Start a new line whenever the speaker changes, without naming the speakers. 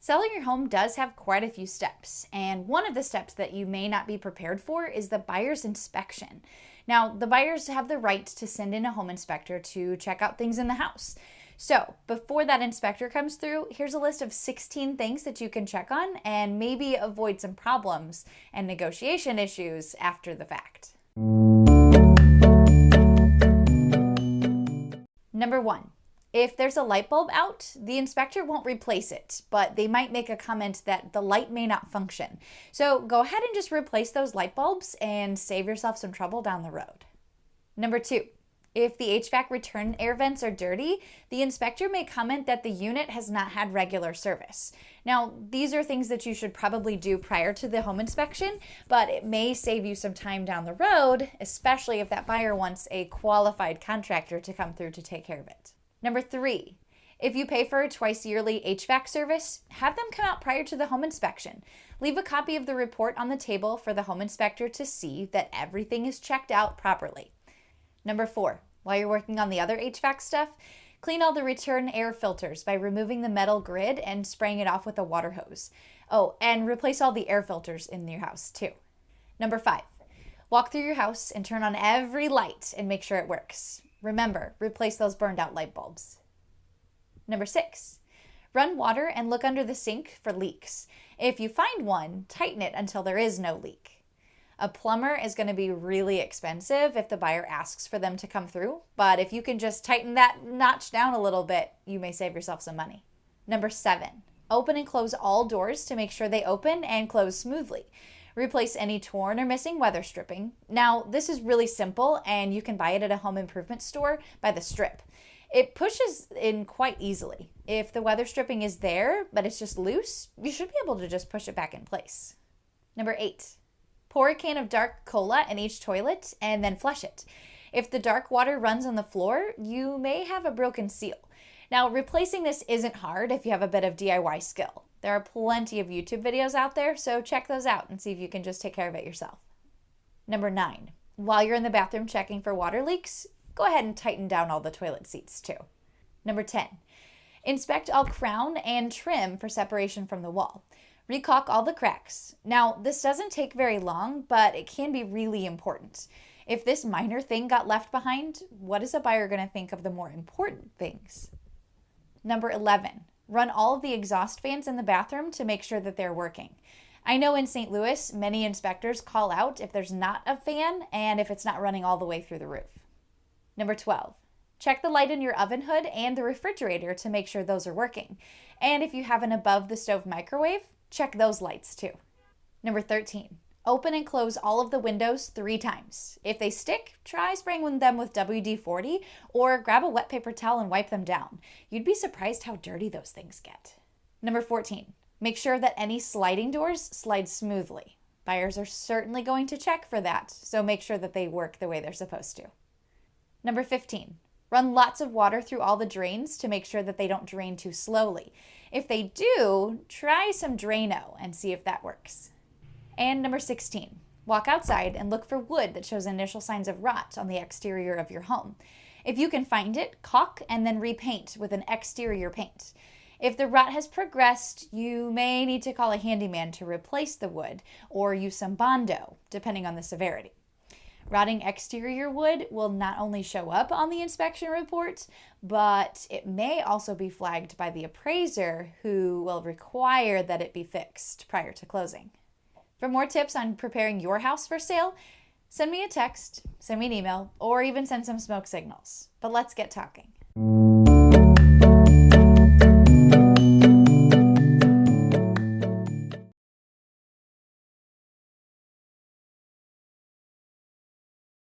Selling your home does have quite a few steps, and one of the steps that you may not be prepared for is the buyer's inspection. Now, the buyers have the right to send in a home inspector to check out things in the house. So, before that inspector comes through, here's a list of 16 things that you can check on and maybe avoid some problems and negotiation issues after the fact. Number 1. If there's a light bulb out, the inspector won't replace it, but they might make a comment that the light may not function. So go ahead and just replace those light bulbs and save yourself some trouble down the road. Number 2, if the HVAC return air vents are dirty, the inspector may comment that the unit has not had regular service. Now, these are things that you should probably do prior to the home inspection, but it may save you some time down the road, especially if that buyer wants a qualified contractor to come through to take care of it. Number 3, if you pay for a twice yearly HVAC service, have them come out prior to the home inspection. Leave a copy of the report on the table for the home inspector to see that everything is checked out properly. Number 4, while you're working on the other HVAC stuff, clean all the return air filters by removing the metal grid and spraying it off with a water hose. Oh, and replace all the air filters in your house too. Number 5, walk through your house and turn on every light and make sure it works. Remember, replace those burned out light bulbs. Number 6, run water and look under the sink for leaks. If you find one, tighten it until there is no leak. A plumber is going to be really expensive if the buyer asks for them to come through, but if you can just tighten that notch down a little bit, you may save yourself some money. Number 7, open and close all doors to make sure they open and close smoothly. Replace any torn or missing weather stripping. Now, this is really simple and you can buy it at a home improvement store by the strip. It pushes in quite easily. If the weather stripping is there, but it's just loose, you should be able to just push it back in place. Number 8, pour a can of dark cola in each toilet and then flush it. If the dark water runs on the floor, you may have a broken seal. Now, replacing this isn't hard if you have a bit of DIY skill. There are plenty of YouTube videos out there, so check those out and see if you can just take care of it yourself. Number 9, while you're in the bathroom checking for water leaks, go ahead and tighten down all the toilet seats too. Number 10, inspect all crown and trim for separation from the wall. Recaulk all the cracks. Now, this doesn't take very long, but it can be really important. If this minor thing got left behind, what is a buyer going to think of the more important things? Number 11, run all of the exhaust fans in the bathroom to make sure that they're working. I know in St. Louis, many inspectors call out if there's not a fan and if it's not running all the way through the roof. Number 12, check the light in your oven hood and the refrigerator to make sure those are working. And if you have an above the stove microwave, check those lights too. Number 13, open and close all of the windows 3 times. If they stick, try spraying them with WD-40 or grab a wet paper towel and wipe them down. You'd be surprised how dirty those things get. Number 14, make sure that any sliding doors slide smoothly. Buyers are certainly going to check for that, so make sure that they work the way they're supposed to. Number 15, run lots of water through all the drains to make sure that they don't drain too slowly. If they do, try some Drano and see if that works. And number 16, walk outside and look for wood that shows initial signs of rot on the exterior of your home. If you can find it, caulk and then repaint with an exterior paint. If the rot has progressed, you may need to call a handyman to replace the wood or use some Bondo, depending on the severity. Rotting exterior wood will not only show up on the inspection report, but it may also be flagged by the appraiser who will require that it be fixed prior to closing. For more tips on preparing your house for sale, send me a text, send me an email, or even send some smoke signals. But let's get talking.